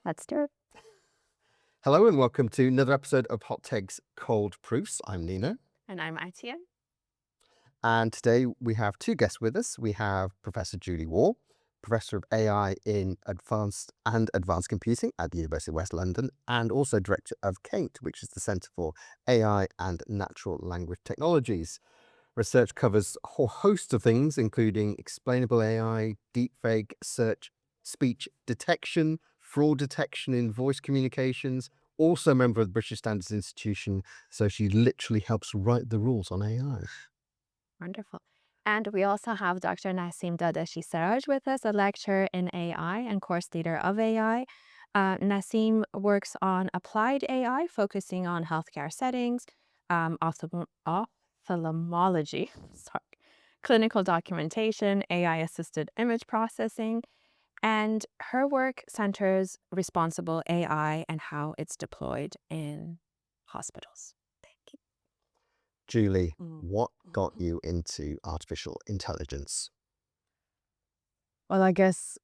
Let's do it. Hello and welcome to another episode of Hot Takes Cold Proofs. I'm Nino, And I'm Atia. and today we have two guests with us. We have Professor Julie Wall, Professor of AI in Advanced Computing at the University of West London, and also Director of CAINT, which is the Centre for AI and Natural Language Technologies. Research covers a whole host of things, including explainable AI, deepfake, search, speech detection, fraud detection in voice communications. Also a member of the British Standards Institution, so she literally helps write the rules on AI. Wonderful. And we also have Dr. Nasim Dadashiserej with us, a lecturer in AI and course leader of AI. Nasim works on applied AI, focusing on healthcare settings, ophthalmology, sorry, clinical documentation, AI-assisted image processing, and her work centers responsible AI and how it's deployed in hospitals. Thank you. Julie, what got you into artificial intelligence? Well, I guess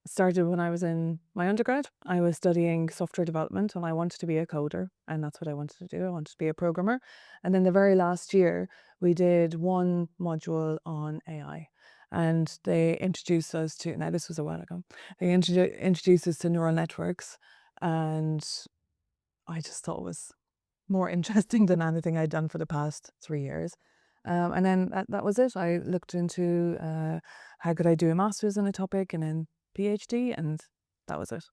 started when I was in my undergrad. I was studying software development and I wanted to be a coder, and that's what I wanted to do. I wanted to be a programmer. And then the very last year, we did one module on AI, and they introduced us to, now this was a while ago, they introduced us to neural networks, and I just thought it was more interesting than anything I'd done for the past 3 years. And then that was it. I looked into how could I do a master's in a topic and then PhD, and that was it.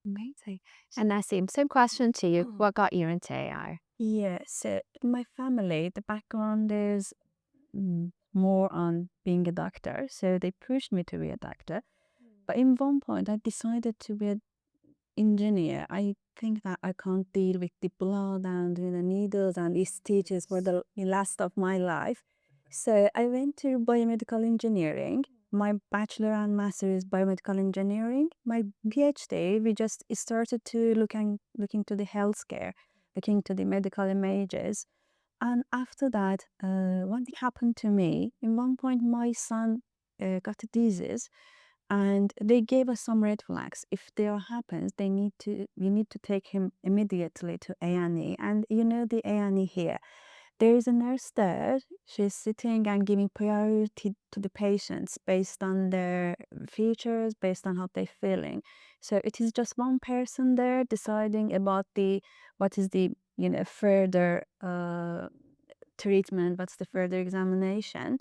Amazing. And Nasim, same question to you. What got you into AI? Yeah, so my family, the background is more on being a doctor, so they pushed me to be a doctor. But in one point, I decided to be an engineer. I think that I can't deal with the blood and needles and these stitches for the last of my life. So I went to biomedical engineering. My bachelor and master is biomedical engineering. My PhD, we just started to look into the healthcare, looking to the medical images. And after that, one thing happened to me. In one point, my son got a disease, and they gave us some red flags. If there happens, we need to take him immediately to A&E. And you know the A&E here. There is a nurse there. She's sitting and giving priority to the patients based on their features, based on how they're feeling. So it is just one person there deciding about what is the further treatment, what's the further examination.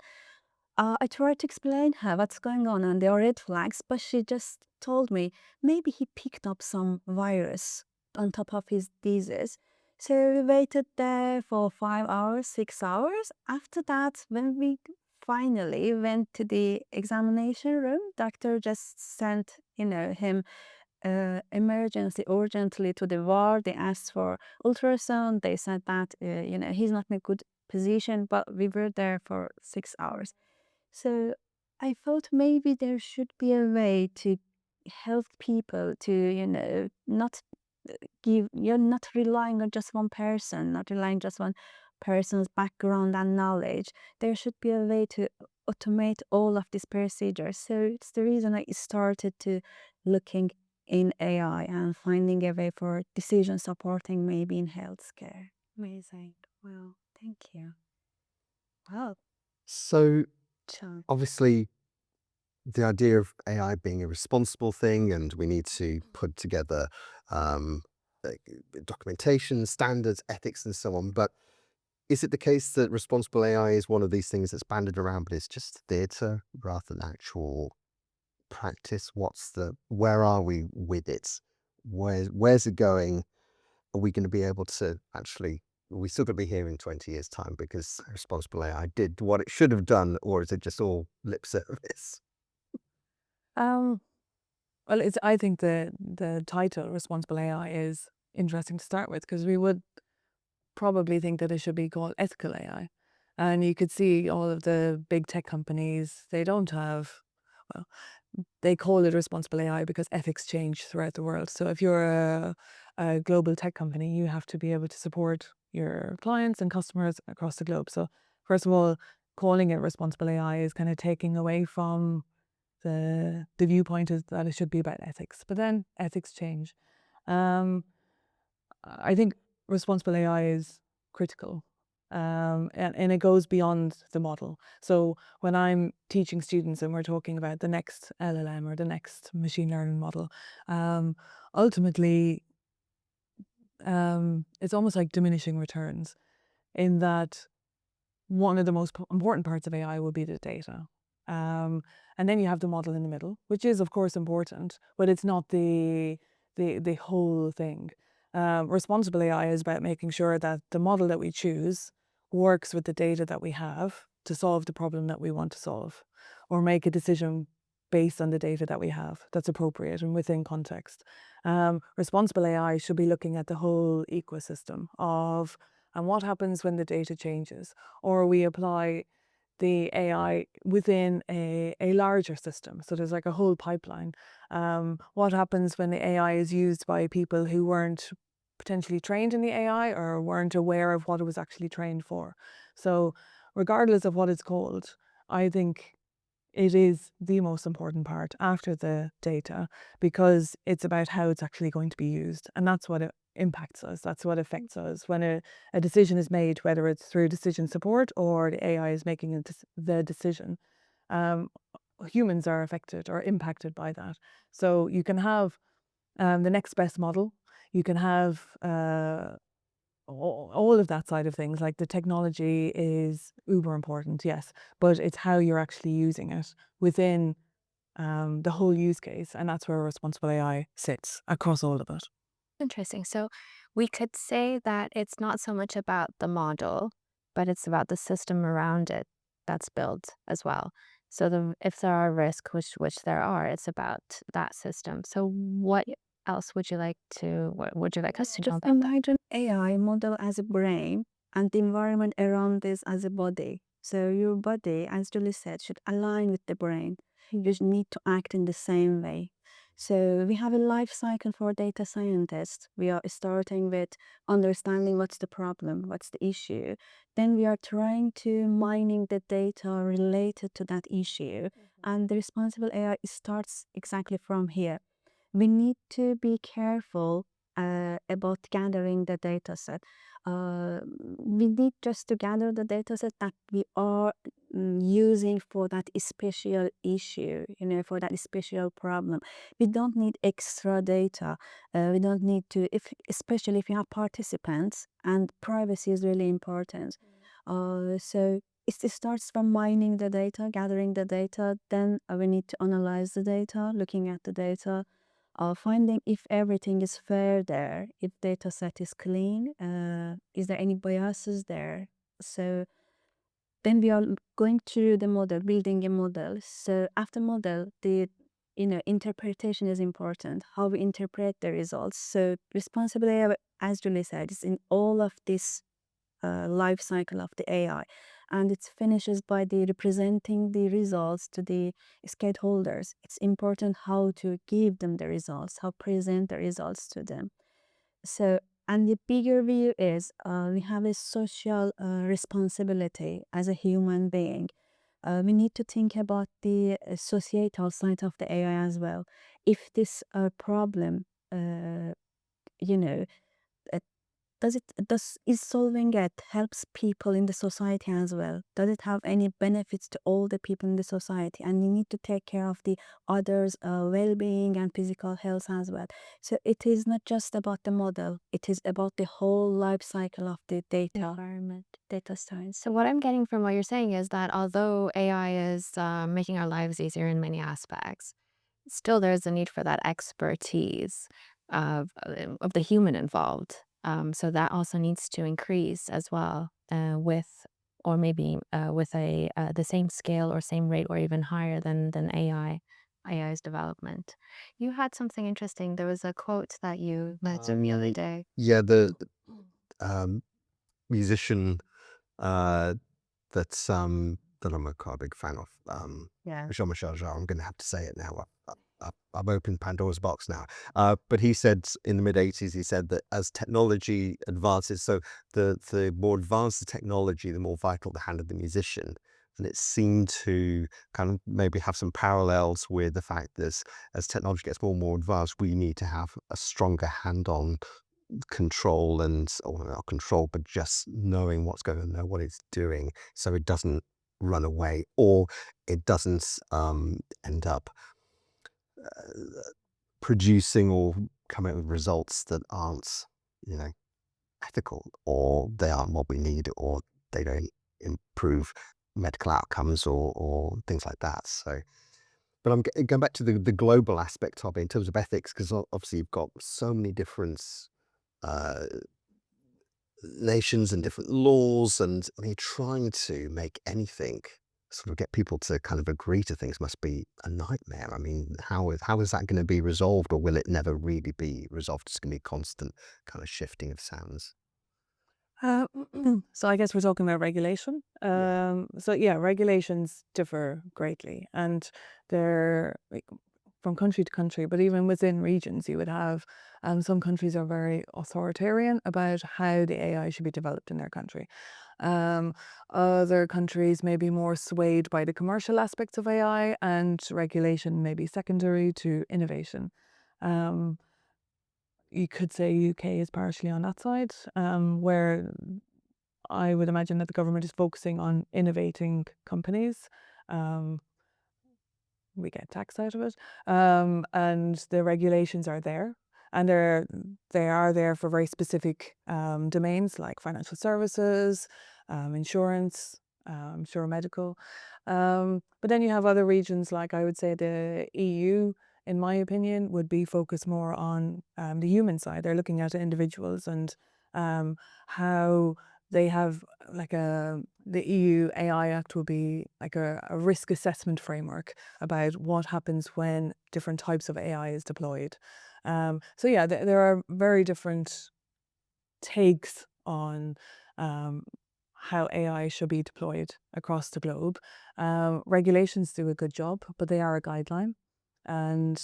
I tried to explain her what's going on and there are red flags, but she just told me maybe he picked up some virus on top of his disease. So we waited there for 5 hours, 6 hours. After that, when we finally went to the examination room, doctor just sent him urgently to the ward. They asked for ultrasound. They said that he's not in a good position, but we were there for 6 hours. So I thought maybe there should be a way to help people to, not you're not relying on just one person, not relying just one person's background and knowledge. There should be a way to automate all of these procedures. So it's the reason I started to looking in AI and finding a way for decision supporting maybe in healthcare. Amazing. Wow. Thank you. Wow. So So, obviously the idea of AI being a responsible thing, and we need to put together like, documentation, standards, ethics, and so on. But is it the case that responsible AI is one of these things that's banded around, but it's just theatre rather than actual practice? Where are we with it? Where's it going? Are we going to be able to actually? Are we still going to be here in 20 years' time because responsible AI did what it should have done, or is it just all lip service? Um, well, I think the title responsible AI is interesting to start with, because we would probably think that it should be called ethical AI. And you could see all of the big tech companies, they don't have, well, they call it responsible AI because ethics change throughout the world. So if you're a global tech company, you have to be able to support your clients and customers across the globe. So first of all, calling it responsible AI is kind of taking away from the viewpoint is that it should be about ethics, but then ethics change. I think responsible AI is critical, and it goes beyond the model. So when I'm teaching students and we're talking about the next LLM or the next machine learning model, ultimately, it's almost like diminishing returns in that one of the most important parts of AI will be the data. And then you have the model in the middle, which is of course important, but it's not the whole thing. Responsible AI is about making sure that the model that we choose works with the data that we have to solve the problem that we want to solve, or make a decision based on the data that we have that's appropriate and within context. Responsible AI should be looking at the whole ecosystem of, and what happens when the data changes, or we apply the AI within a larger system. So there's like a whole pipeline. What happens when the AI is used by people who weren't potentially trained in the AI or weren't aware of what it was actually trained for? So regardless of what it's called, I think it is the most important part after the data, because it's about how it's actually going to be used. And that's what it impacts us. That's what affects us. When a decision is made, whether it's through decision support or the AI is making the decision, um, humans are affected or impacted by that. So you can have the next best model. You can have all of that side of things. Like the technology is uber important, yes, but it's how you're actually using it within the whole use case. And that's where responsible AI sits across all of it. Interesting. So we could say that it's not so much about the model, but it's about the system around it that's built as well. So if there are risks, which there are, it's about that system. So what else what would you like us to know Just about that? imagine AI model as a brain and the environment around this as a body. So your body, as Julie said, should align with the brain. You just need to act in the same way. So we have a life cycle for data scientists. We are starting with understanding what's the problem, what's the issue. Then we are trying to mining the data related to that issue. And the responsible AI starts exactly from here. We need to be careful about gathering the data set. We need just to gather the data set that we are using for that special issue, for that special problem. We don't need extra data. We don't need to, especially if you have participants, and privacy is really important. So it starts from mining the data, gathering the data. Then we need to analyze the data, looking at the data, finding if everything is fair there, if data set is clean, is there any biases there. So then we are going through the model, building a model. So after model, the interpretation is important, how we interpret the results. So responsibility, as Julie said, is in all of this life cycle of the AI, and it finishes by the representing the results to the stakeholders. It's important how to give them the results, how present the results to them. So, and the bigger view is we have a social responsibility as a human being. We need to think about the societal side of the AI as well. If this problem, you know, uh, is solving it helps people in the society as well? Does it have any benefits to all the people in the society? And you need to take care of the others' well-being and physical health as well. So it is not just about the model, it is about the whole life cycle of the data environment, data science. So what I'm getting from what you're saying is that although AI is making our lives easier in many aspects, still there's a need for that expertise of the human involved. So that also needs to increase as well or maybe with the same scale or same rate or even higher than AI's development. You had something interesting. There was a quote that you mentioned the other day. Yeah, the musician that I'm quite a big fan of, Yeah. Jean-Michel Jarre. I'm going to have to say it now. I've opened Pandora's box now. But he said in the mid-80s, he said that as technology advances, so the more advanced the technology, the more vital the hand of the musician. And it seemed to kind of maybe have some parallels with the fact that as technology gets more and more advanced, we need to have a stronger hand-on control or not control, but just knowing what's going on, know what it's doing, so it doesn't run away or it doesn't end up producing or coming up with results that aren't, you know, ethical, or they aren't what we need, or they don't improve medical outcomes or things like that. So, but I'm going back to the global aspect of it in terms of ethics, because obviously you've got so many different uh, nations and different laws, and I mean, trying to make anything sort of get people to kind of agree to things must be a nightmare. I mean, how is that going to be resolved, or will it never really be resolved? It's going to be constant kind of shifting of sands. Uh, so I guess we're talking about regulation. Yeah. So yeah, regulations differ greatly, and they're like, from country to country. But even within regions, you would have some countries are very authoritarian about how the AI should be developed in their country. Um, Other countries may be more swayed by the commercial aspects of AI, and regulation may be secondary to innovation. Um, you could say UK is partially on that side, where I would imagine that the government is focusing on innovating companies. Um, we get tax out of it, and the regulations are there, and they are there for very specific domains like financial services, insurance, sure medical. But then you have other regions, like I would say the EU, in my opinion, would be focused more on the human side. They're looking at individuals and how they have like the EU AI Act will be like a risk assessment framework about what happens when different types of AI is deployed. So yeah, there are very different takes on um, how AI should be deployed across the globe. Regulations do a good job, but they are a guideline. And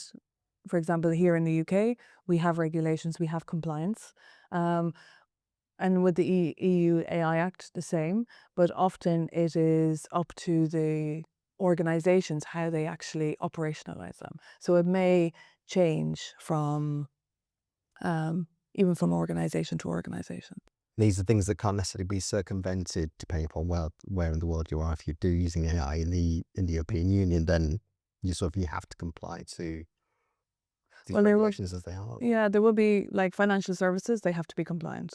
for example, here in the UK, we have regulations, we have compliance. Um, and with the EU AI Act, the same, but often it is up to the organizations how they actually operationalize them. So it may change from even from organization to organization. These are things that can't necessarily be circumvented depending upon where in the world you are. If you do using AI in the European Union, then you have to comply to these Well, regulations as they are. there will be like financial services, they have to be compliant.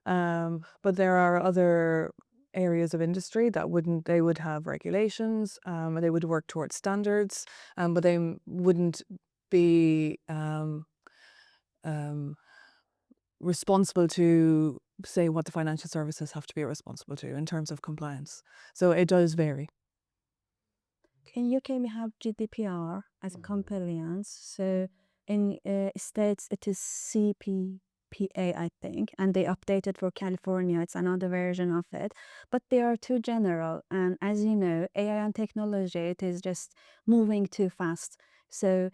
But there are other areas of industry that wouldn't, they would have regulations, they would work towards standards, but they wouldn't be um, responsible to say what the financial services have to be responsible to in terms of compliance. So it does vary. In UK, we have GDPR as a compliance. So in states, it is CPPA, I think, and they updated for California. It's another version of it, but they are too general. And as you know, AI and technology, it is just moving too fast. So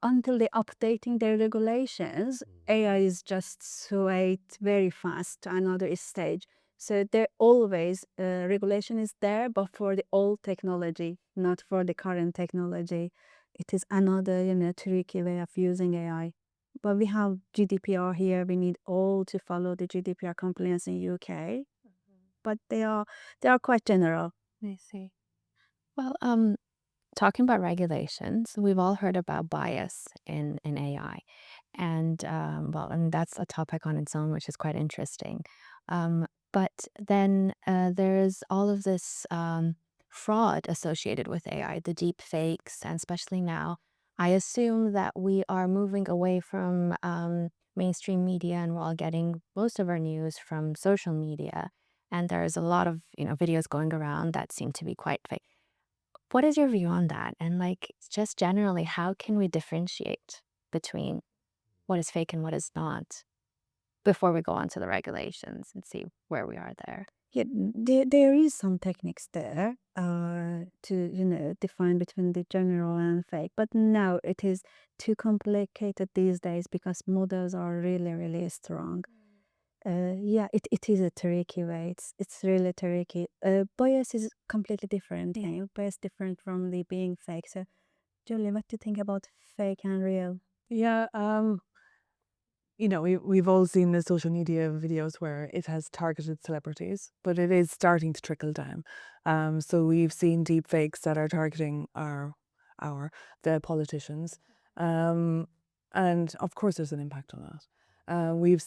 until they're updating their regulations, AI is just swayed very fast to another stage. So there always regulation is there, but for the old technology, not for the current technology. It is another, tricky way of using AI. But we have GDPR here. We need all to follow the GDPR compliance in UK. But they are quite general. I see. Well, talking about regulations, we've all heard about bias in AI, and and that's a topic on its own, which is quite interesting. But then there's all of this fraud associated with AI, the deep fakes, and especially now, I assume that we are moving away from mainstream media, and we're all getting most of our news from social media. And there's a lot of videos going around that seem to be quite fake. What is your view on that? And like, just generally, how can we differentiate between what is fake and what is not before we go on to the regulations and see where we are there? Yeah, there is some techniques there to define between the general and fake, but now it is too complicated these days because models are really really strong. Yeah, it is a tricky way. It's really tricky. Bias is completely different thing. Bias different from the being fake. So, Julie, what do you think about fake and real? Yeah, we've all seen the social media videos where it has targeted celebrities, but it is starting to trickle down. So we've seen deep fakes that are targeting the politicians. And of course there's an impact on that. We've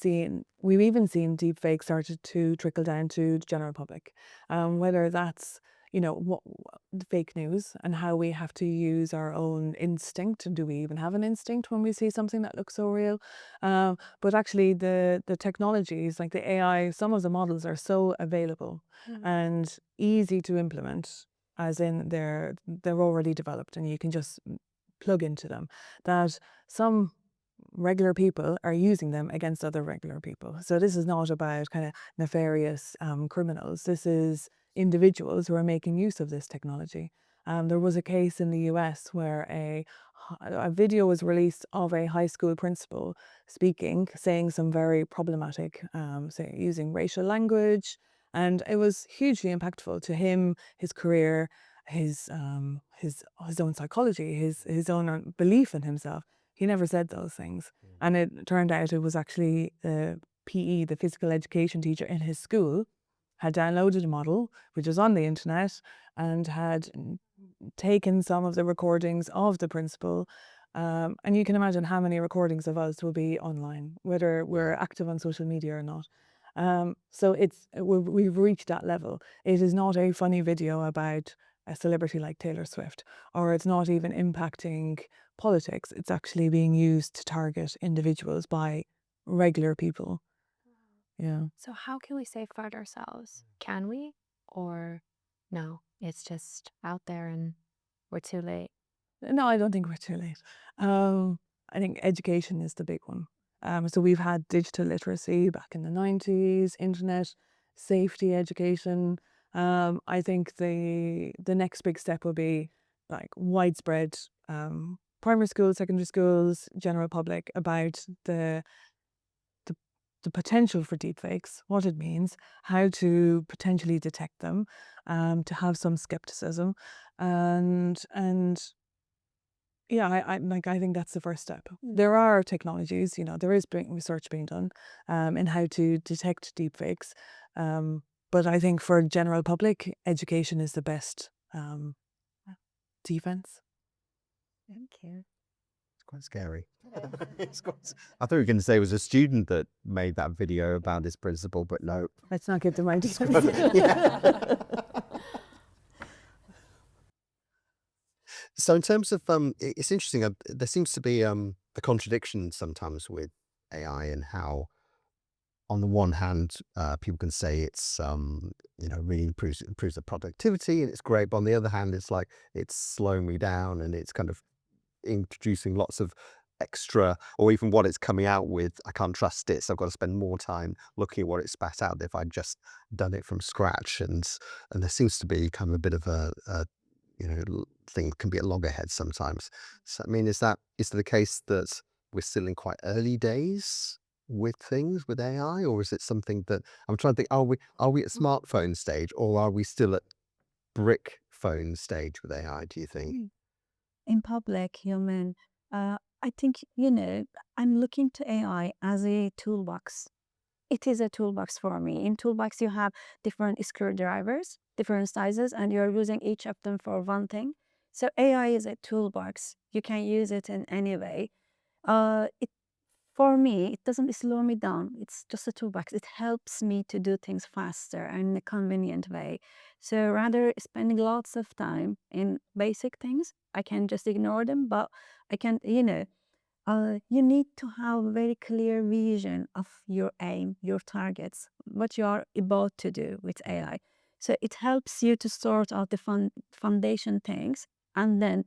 even seen deep fakes started to trickle down to the general public. Whether that's, the fake news and how we have to use our own instinct. And do we even have an instinct when we see something that looks so real? But actually the technologies like the AI, some of the models are so available and easy to implement, as in they're already developed and you can just plug into them, that some regular people are using them against other regular people. So this is not about kind of nefarious criminals. This is individuals who are making use of this technology. There was a case in the US where a video was released of a high school principal speaking, saying some very problematic, say, using racial language, and it was hugely impactful to him, his career, his own psychology, his own belief in himself. He never said those things, and it turned out it was actually the PE, the physical education teacher in his school, had downloaded a model which was on the internet and had taken some of the recordings of the principal. And you can imagine how many recordings of us will be online, whether we're active on social media or not. So we've reached that level. It is not a funny video about a celebrity like Taylor Swift, or it's not even impacting politics. It's actually being used to target individuals by regular people. Yeah. So how can we safeguard ourselves? Can we? Or no, it's just out there and we're too late. No, I don't think we're too late. I think education is the big one. So we've had digital literacy back in the 90s, internet safety education. I think the next big step will be like widespread primary schools, secondary schools, general public about the the potential for deepfakes, what it means, how to potentially detect them, to have some skepticism, and yeah, I think that's the first step. There are technologies, there is research being done in how to detect deepfakes. But I think for general public, education is the best defense. Thank you. It's quite scary. I thought you were going to say it was a student that made that video about this principle, but no. Let's not give them ideas. Yeah. So in terms of it's interesting. There seems to be a contradiction sometimes with AI and how, on the one hand, people can say it's really improves the productivity and it's great, but on the other hand, it's like it's slowing me down and it's kind of introducing lots of extra, or even what it's coming out with, I can't trust it, so I've got to spend more time looking at what it spat out if I'd just done it from scratch. And there seems to be kind of a bit of a thing can be at loggerheads sometimes. So I mean, is it the case that we're still in quite early days with things with AI, or is it something that I'm trying to think, are we at smartphone stage, or are we still at brick phone stage with AI, do you think? In public, human, I think, I'm looking to AI as a toolbox. It is a toolbox for me. In toolbox, you have different screwdrivers, different sizes, and you're using each of them for one thing. So AI is a toolbox. You can use it in any way. It For me, it doesn't slow me down. It's just a toolbox. It helps me to do things faster and in a convenient way. So rather spending lots of time in basic things, I can just ignore them, but I can, you need to have a very clear vision of your aim, your targets, what you are about to do with AI. So it helps you to sort out the foundation things, and then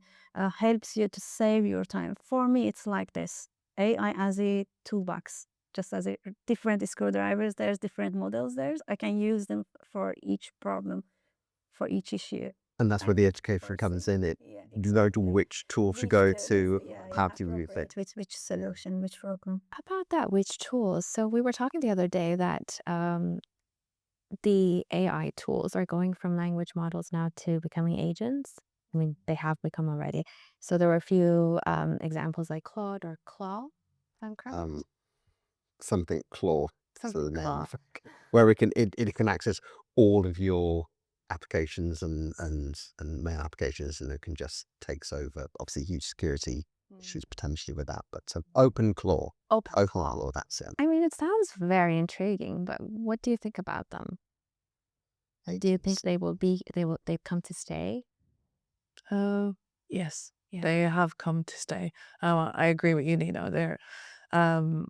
helps you to save your time. For me, it's like this: AI as a toolbox, just as a different screwdrivers. There's different models. I can use them for each problem, for each issue. And that's where the educator comes in. You know which tool to go to, how to use it. Which solution, which program. About that, which tools? So we were talking the other day that the AI tools are going from language models now to becoming agents. I mean, they have become already. So there were a few examples like Claude or Claw, if I'm correct. Something claw. So Something the name Claw. where it can access all of your applications and mail applications, and it can just takes over. Obviously, huge security issues potentially with that, but open claw, Open claw. That's it. I mean, it sounds very intriguing, but what do you think about them? Do you think they've come to stay? Yes, Yeah. they have come to stay. I agree with you, Nina. They're um,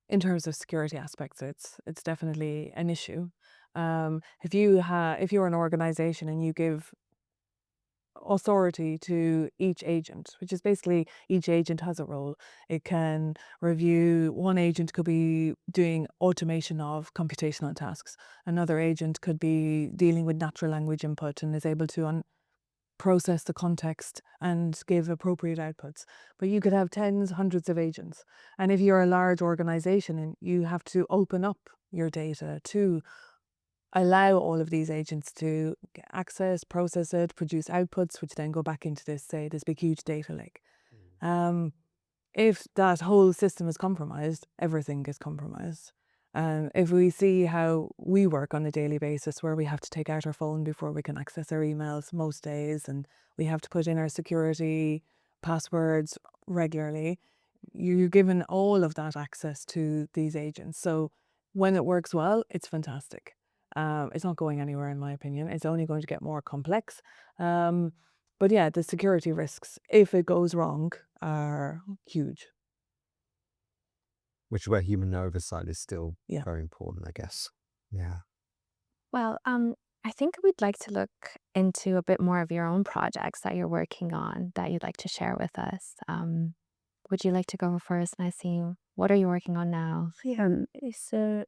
in terms of security aspects, it's definitely an issue. If you're an organization and you give authority to each agent, which is basically each agent has a role. It can review, one agent could be doing automation of computational tasks. Another agent could be dealing with natural language input and is able to process the context and give appropriate outputs. But you could have tens, hundreds of agents. And if you're a large organization and you have to open up your data to allow all of these agents to access, process it, produce outputs, which then go back into this big huge data lake. If that whole system is compromised, everything is compromised. If we see how we work on a daily basis, where we have to take out our phone before we can access our emails most days, and we have to put in our security passwords regularly, you're given all of that access to these agents. So when it works well, it's fantastic. It's not going anywhere, in my opinion. It's only going to get more complex. But yeah, the security risks, if it goes wrong, are huge. Which is where human oversight is still Yeah. very important, I guess. Yeah. Well, I think we'd like to look into a bit more of your own projects that you're working on that you'd like to share with us. Would you like to go first, Nasim? What are you working on now? Yeah, so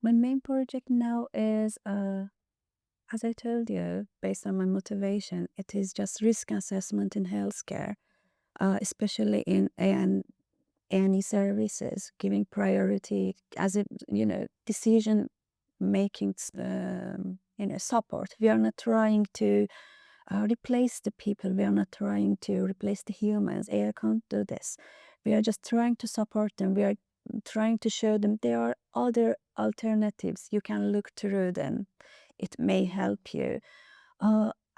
my main project now is, as I told you, based on my motivation, it is just risk assessment in healthcare, especially in any services, giving priority as a decision making support. We are not trying to replace the people. We are not trying to replace the humans. AI can't do this. We are just trying to support them. We are trying to show them there are other alternatives. You can look through them. It may help you.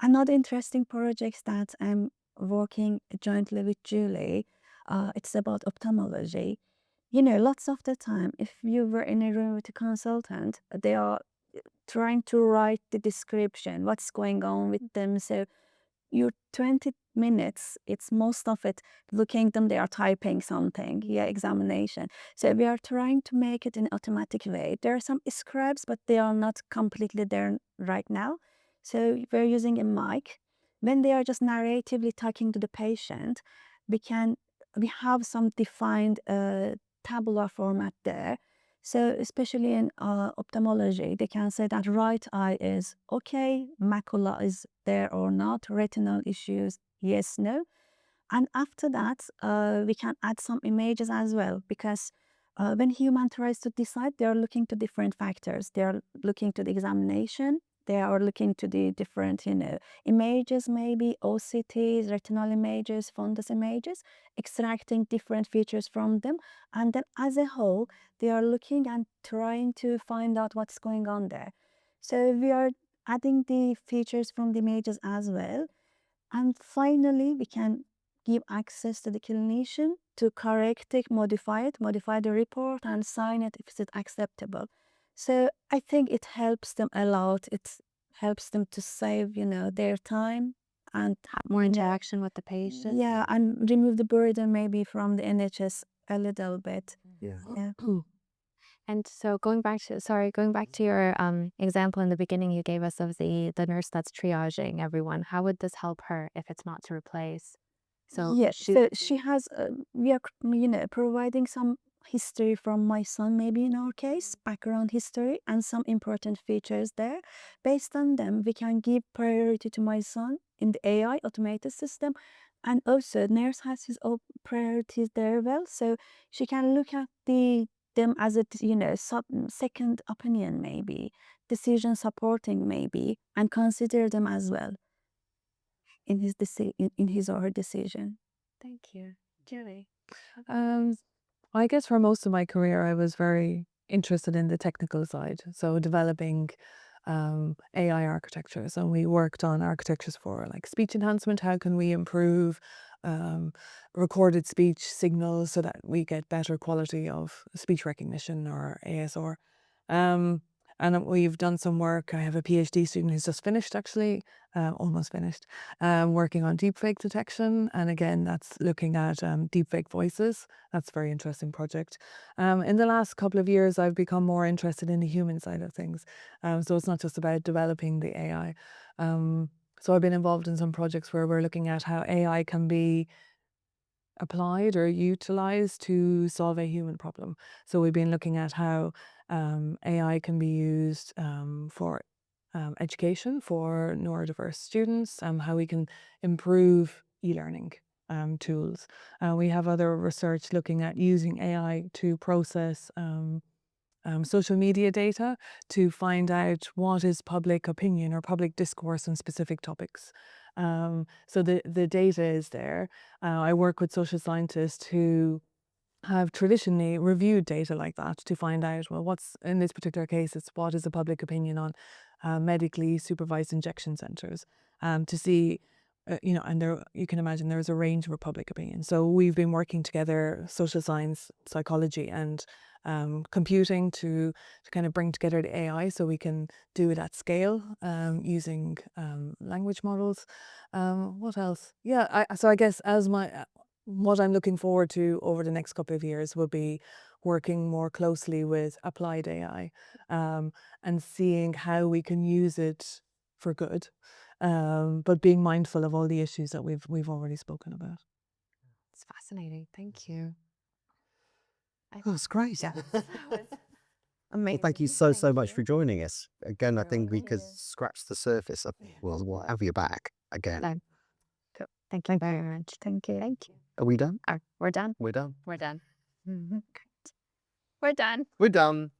Another interesting project that I'm working jointly with Julie, it's about ophthalmology. Lots of the time, if you were in a room with a consultant, they are trying to write the description, what's going on with them. So your 20 minutes, it's most of it looking them, they are typing something, examination. So we are trying to make it in automatic way. There are some scribes, but they are not completely there right now. So we're using a mic. When they are just narratively talking to the patient, we have some defined tabular format there. So especially in ophthalmology, they can say that right eye is okay, macula is there or not, retinal issues, yes, no. And after that, we can add some images as well, because when human tries to decide, they are looking to different factors. They are looking to the examination. They are looking to the different, images, maybe OCTs, retinal images, fundus images, extracting different features from them. And then as a whole, they are looking and trying to find out what's going on there. So we are adding the features from the images as well. And finally, we can give access to the clinician to correct it, modify the report, and sign it if it's acceptable. So I think it helps them a lot. It helps them to save, their time and Have more interaction with the patient? yeah, and remove the burden maybe from the NHS a little bit. Yeah. Yeah. And so going back to your example in the beginning you gave us of the nurse that's triaging everyone, how would this help her if it's not to replace? So Yes, so she has, we are, providing some history from my son, maybe in our case, background history, and some important features there. Based on them, we can give priority to my son in the AI automated system. And also, nurse has his own priorities there well, so she can look at them as a second opinion, maybe decision supporting, maybe, and consider them as well in his or her decision. Thank you. Julie? I guess for most of my career, I was very interested in the technical side. So developing AI architectures, and we worked on architectures for like speech enhancement. How can we improve um, recorded speech signals so that we get better quality of speech recognition or ASR? And we've done some work. I have a PhD student who's just finished, actually, almost finished, working on deepfake detection. And again, that's looking at deepfake voices. That's a very interesting project. In the last couple of years, I've become more interested in the human side of things. So it's not just about developing the AI. So I've been involved in some projects where we're looking at how AI can be applied or utilized to solve a human problem. So we've been looking at how AI can be used for education for neurodiverse students, how we can improve e-learning tools. We have other research looking at using AI to process social media data to find out what is public opinion or public discourse on specific topics. So the data is there. I work with social scientists who have traditionally reviewed data like that to find out, well, what's in this particular case, it's what is the public opinion on medically supervised injection centres, to see, and there you can imagine there's a range of public opinion. So we've been working together, social science, psychology, and computing to kind of bring together the AI so we can do it at scale using language models. What else? Yeah, so I guess as what I'm looking forward to over the next couple of years will be working more closely with applied AI and seeing how we can use it for good, but being mindful of all the issues that we've already spoken about. It's fascinating. Thank you. Oh, that's great. That was Well, amazing. thank you so Thank much you. for joining us. Again, I You're think we welcome. could scratch the surface. We'll have you back again. No. Cool. Thank you very much. Thank you. Thank you. Are we done? We're done. We're done. We're done. Great. We're done. We're done.